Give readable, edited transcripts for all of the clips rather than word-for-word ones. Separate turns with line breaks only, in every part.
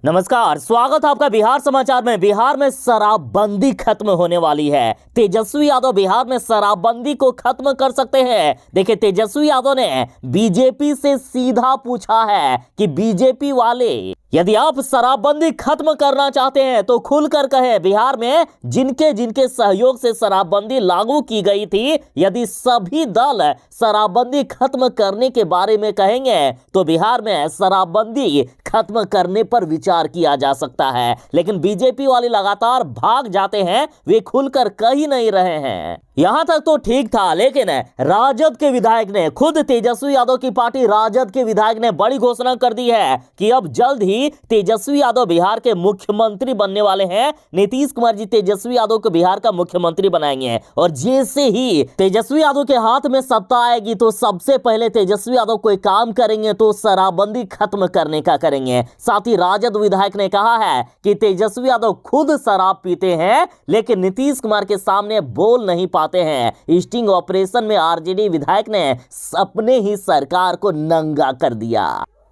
नमस्कार, स्वागत है आपका बिहार समाचार में। बिहार में शराबबंदी खत्म होने वाली है। तेजस्वी यादव बिहार में शराबबंदी को खत्म कर सकते हैं। देखिए, तेजस्वी यादव ने बीजेपी से सीधा पूछा है कि बीजेपी वाले, यदि आप शराबबंदी खत्म करना चाहते हैं तो खुलकर कहें। बिहार में जिनके जिनके सहयोग से शराबबंदी लागू की गई थी, यदि सभी दल शराबबंदी खत्म करने के बारे में कहेंगे तो बिहार में शराबबंदी खत्म करने पर विचार किया जा सकता है। लेकिन बीजेपी वाले लगातार भाग जाते हैं, वे खुलकर कह ही नहीं रहे हैं। यहां तक तो ठीक था, लेकिन राजद के विधायक ने, खुद तेजस्वी यादव की पार्टी राजद के विधायक ने बड़ी घोषणा कर दी है कि अब जल्द ही तेजस्वी यादव बिहार के मुख्यमंत्री बनने वाले हैं। नीतीश कुमार जी तेजस्वी यादव को बिहार का मुख्यमंत्री बनाएंगे और जैसे ही तेजस्वी यादव के हाथ में सत्ता आएगी तो सबसे पहले तेजस्वी यादव कोई काम करेंगे तो शराबबंदी खत्म करने का करेंगे। साथ ही राजद विधायक ने कहा है कि तेजस्वी यादव खुद शराब पीते हैं, लेकिन नीतीश कुमार के सामने बोल नहीं पाते हैं। स्टिंग ऑपरेशन में आरजेडी विधायक ने अपने ही सरकार को नंगा कर दिया।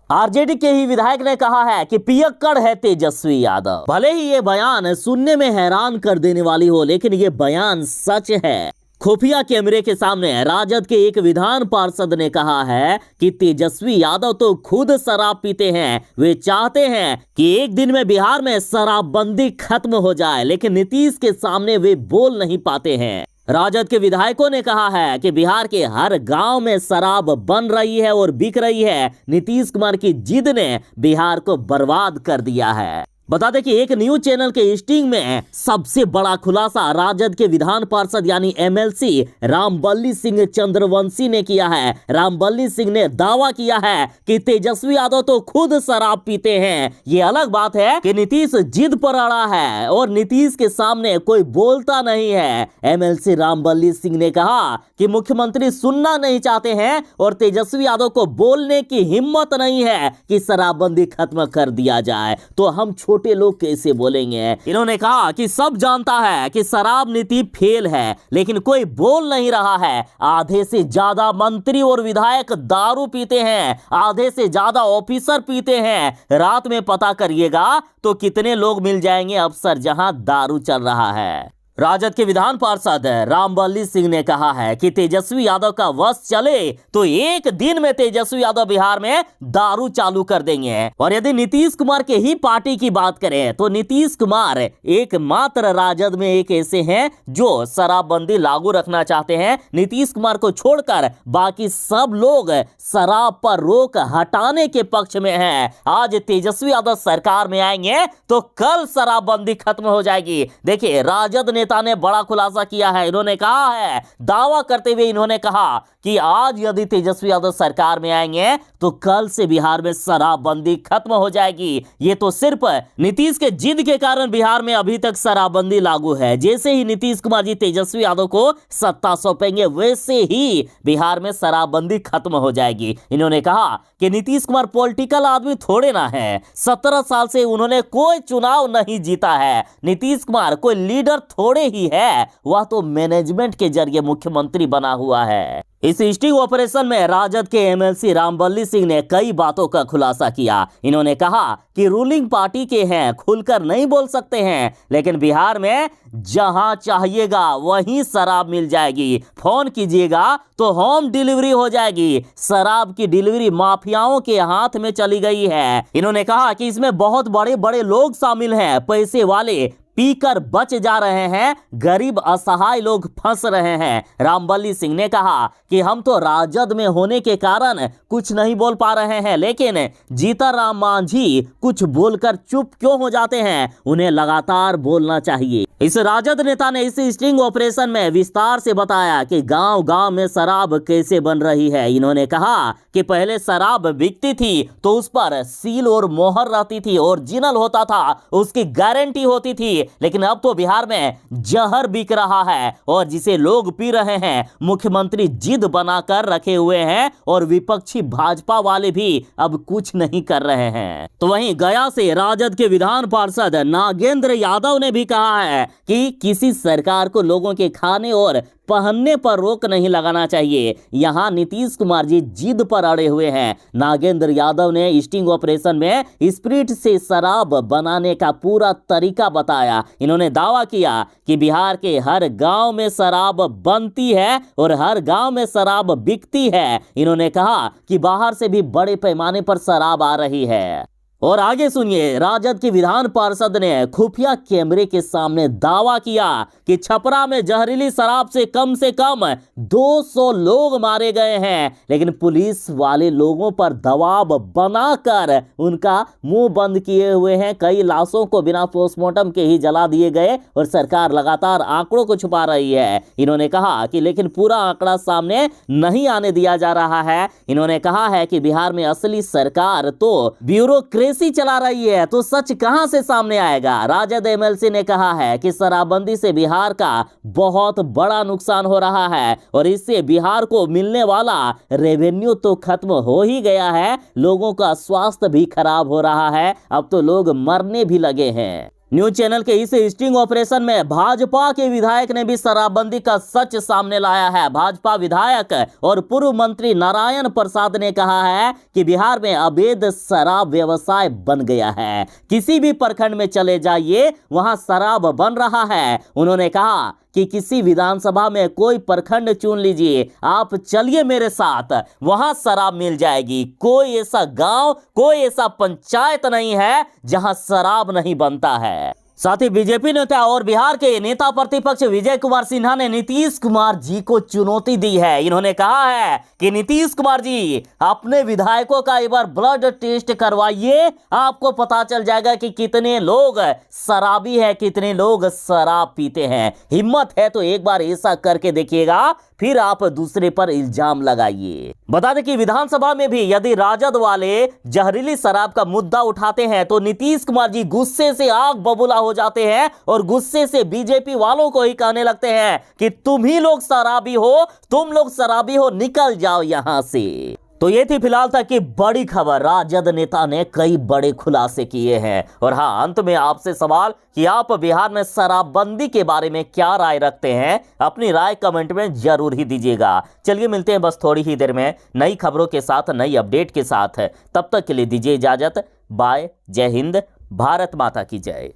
आरजेडी के ही विधायक ने कहा है कि पियक्कड़ है तेजस्वी यादव। भले ही ये बयान सुनने में हैरान कर देने वाली हो, लेकिन ये बयान सच है। खुफिया कैमरे के सामने राजद के एक विधान पार्षद ने कहा है कि तेजस्वी यादव तो खुद शराब पीते हैं। वे चाहते हैं कि एक दिन में बिहार में शराबबंदी खत्म हो जाए, लेकिन नीतीश के सामने वे बोल नहीं पाते हैं। राजद के विधायकों ने कहा है कि बिहार के हर गांव में शराब बन रही है और बिक रही है। नीतीश कुमार की जिद ने बिहार को बर्बाद कर दिया है। बता दें कि एक न्यूज चैनल के स्टिंग में सबसे बड़ा खुलासा राजद के विधान पार्षद यानी एमएलसी रामबल्ली सिंह चंद्रवंशी ने किया है। रामबल्ली सिंह ने दावा किया है कि तेजस्वी यादव तो खुद शराब पीते हैं। ये अलग बात है कि नीतीश जिद पर अड़ा है और नीतीश के सामने कोई बोलता नहीं है। एमएलसी रामबल्ली सिंह ने कहा कि मुख्यमंत्री सुनना नहीं चाहते हैं और तेजस्वी यादव को बोलने की हिम्मत नहीं है कि शराबबंदी खत्म कर दिया जाए, तो हम छोटे लोग कैसे बोलेंगे। इन्होंने कहा कि सब जानता है कि शराब नीति फेल है, लेकिन कोई बोल नहीं रहा है। आधे से ज्यादा मंत्री और विधायक दारू पीते हैं, आधे से ज्यादा ऑफिसर पीते हैं। रात में पता करिएगा तो कितने लोग मिल जाएंगे अफसर जहां दारू चल रहा है। राजद के विधान पार्षद रामबल्ली सिंह ने कहा है कि तेजस्वी यादव का वश चले तो एक दिन में तेजस्वी यादव बिहार में दारू चालू कर देंगे। और यदि नीतीश कुमार के ही पार्टी की बात करें तो नीतीश कुमार एकमात्र राजद में एक ऐसे हैं जो शराबबंदी लागू रखना चाहते हैं। नीतीश कुमार को छोड़कर बाकी सब लोग शराब पर रोक हटाने के पक्ष में हैं। आज तेजस्वी यादव सरकार में आएंगे तो कल शराबबंदी खत्म हो जाएगी। देखिए, राजद नेता ने बड़ा खुलासा किया है। इन्होंने कहा है, दावा करते हुए इन्होंने कहा कि आज यदि तेजस्वी यादव सरकार में आएंगे तो कल से बिहार में शराबबंदी खत्म हो जाएगी। ये तो सिर्फ नीतीश के जिद के कारण बिहार में अभी तक शराबबंदी लागू है। जैसे ही नीतीश कुमार जी तेजस्वी यादव को सत्ता सौंपेंगे वैसे ही बिहार में शराबबंदी खत्म हो जाएगी। इन्होंने कहा कि नीतीश कुमार पॉलिटिकल आदमी थोड़े ना है। 17 साल से उन्होंने कोई चुनाव नहीं जीता है। नीतीश कुमार कोई लीडर थोड़े ही है, वह तो मैनेजमेंट के जरिए मुख्यमंत्री बना हुआ है। इस स्टिंग ऑपरेशन में राजद के एमएलसी रामबल्ली सिंह ने कई बातों का खुलासा किया। इन्होंने कहा कि रूलिंग पार्टी के हैं, खुलकर नहीं बोल सकते हैं, लेकिन बिहार में जहां चाहिएगा वहीं शराब मिल जाएगी। फोन कीजिएगा तो होम डिलीवरी हो जाएगी। शराब की डिलीवरी माफियाओं के हाथ में चली गई है। इन्होंने कहा कि इसमें बहुत बड़े बड़े लोग शामिल हैं। पैसे वाले पीकर बच जा रहे हैं, गरीब असहाय लोग फंस रहे हैं। रामबल्ली सिंह ने कहा कि हम तो राजद में होने के कारण कुछ नहीं बोल पा रहे हैं, लेकिन जीतन राम मांझी कुछ बोलकर चुप क्यों हो जाते हैं, उन्हें लगातार बोलना चाहिए। इस राजद नेता ने इस स्टिंग ऑपरेशन में विस्तार से बताया कि गांव गांव में शराब कैसे बन रही है। इन्होंने कहा कि पहले शराब बिकती थी तो उस पर सील और मोहर रहती थी, ओरिजिनल होता था, उसकी गारंटी होती थी। लेकिन अब तो बिहार में जहर बिक रहा है और जिसे लोग पी रहे हैं। मुख्यमंत्री जिद बनाकर रखे हुए हैं और विपक्षी भाजपा वाले भी अब कुछ नहीं कर रहे हैं। तो वहीं गया से राजद के विधान पार्षद नागेंद्र यादव ने भी कहा है कि किसी सरकार को लोगों के खाने और पहनने पर रोक नहीं लगाना चाहिए। यहां नीतीश कुमार जी जिद पर अड़े हुए हैं। नागेंद्र यादव ने स्टिंग ऑपरेशन में स्प्रिट से शराब बनाने का पूरा तरीका बताया। इन्होंने दावा किया कि बिहार के हर गांव में शराब बनती है और हर गांव में शराब बिकती है। इन्होंने कहा कि बाहर से भी बड़े पैमाने पर शराब आ रही है। और आगे सुनिए, राजद के विधान पार्षद ने खुफिया कैमरे के सामने दावा किया कि छपरा में जहरीली शराब से कम 200 लोग मारे गए हैं, लेकिन पुलिस वाले लोगों पर दबाव बनाकर उनका मुंह बंद किए हुए हैं। कई लाशों को बिना पोस्टमार्टम के ही जला दिए गए और सरकार लगातार आंकड़ों को छुपा रही है। इन्होंने कहा कि लेकिन पूरा आंकड़ा सामने नहीं आने दिया जा रहा है। इन्होंने कहा है कि बिहार में असली सरकार तो ब्यूरोक्रेसी चला रही है, तो सच कहां से सामने आएगा। राजद एमएलसी ने कहा है कि शराबबंदी से बिहार का बहुत बड़ा नुकसान हो रहा है और इससे बिहार को मिलने वाला रेवेन्यू तो खत्म हो ही गया है, लोगों का स्वास्थ्य भी खराब हो रहा है, अब तो लोग मरने भी लगे हैं। न्यूज चैनल के इस स्टिंग ऑपरेशन में भाजपा के विधायक ने भी शराबबंदी का सच सामने लाया है। भाजपा विधायक और पूर्व मंत्री नारायण प्रसाद ने कहा है कि बिहार में अवैध शराब व्यवसाय बन गया है। किसी भी प्रखंड में चले जाइए, वहां शराब बन रहा है। उन्होंने कहा कि किसी विधानसभा में कोई प्रखंड चुन लीजिए, आप चलिए मेरे साथ, वहां शराब मिल जाएगी। कोई ऐसा गांव, कोई ऐसा पंचायत नहीं है जहां शराब नहीं बनता है। साथ ही बीजेपी नेता और बिहार के नेता प्रतिपक्ष विजय कुमार सिन्हा ने नीतीश कुमार जी को चुनौती दी है। इन्होंने कहा है कि नीतीश कुमार जी अपने विधायकों का एक बार ब्लड टेस्ट करवाइए, आपको पता चल जाएगा कि कितने लोग शराबी है, कितने लोग शराब पीते हैं। हिम्मत है तो एक बार ऐसा करके देखिएगा, फिर आप दूसरे पर इल्जाम लगाइए। बता दें कि विधानसभा में भी यदि राजद वाले जहरीली शराब का मुद्दा उठाते हैं तो नीतीश कुमार जी गुस्से से आग बबूला हो जाते हैं और गुस्से से बीजेपी वालों को ही कहने लगते हैं कि तुम ही लोग शराबी हो, तुम लोग शराबी हो, निकल जाओ यहां से। तो ये थी फिलहाल तक की बड़ी खबर। राजद नेता ने कई बड़े खुलासे किए हैं। और हाँ, अंत में आपसे सवाल कि आप बिहार में शराबबंदी के बारे में क्या राय रखते हैं, अपनी राय कमेंट में जरूर ही दीजिएगा। चलिए मिलते हैं बस थोड़ी ही देर में नई खबरों के साथ, नई अपडेट के साथ। तब तक के लिए दीजिए इजाजत। बाय, जय हिंद, भारत माता की जय।